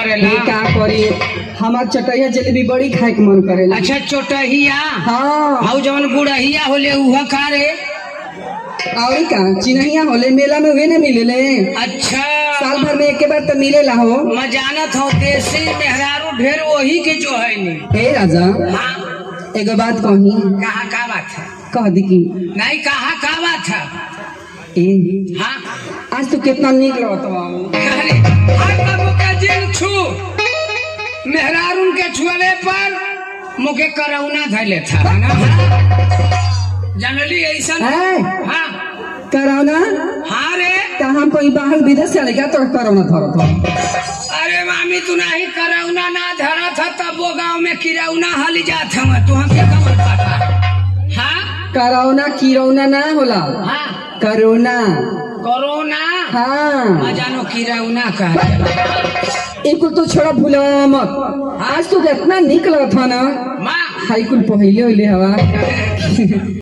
करेला। का करी हमार चटैया जलेबी बड़ी खाए के मन करेला। अच्छा चोटहिया। हाँ हाउ जवन गुड़हिया होले उहा का रे? और का चिन्हिया होले मेला में वे न मिलेले। अच्छा साल भर में एक बार तो मिलेला हो। मैं जानत हूँ देसी मेहरारू ढेर वही के जो है नी। हे राजा हाँ एगो बात कही। कहा का बात है? कह दी की नहीं कहा का बात है? ए हाँ आज तू कितना निक लगत बा। अरे हर बाबू का जिन छू मेहरारून के छुअले पर मुके करौना धैले था ना। जनरली ऐसा हाँ करौना। हाँ रे हम कोई बाहर विदेश से आएगा तो करौना धरत हो। अरे मामी तू नहीं करौना ना धरा था तब वो गाँव में किरौना हली जात हम तू हमके कमर पाता। हाँ करौना किरौना ना होला। हाँ करोना। कोरोना। हाँ जानो किरौना का एक तो छोड़ा भूला मत। आज तू कितना निक लगत था ना। माँ हाई कुल पहले हवा।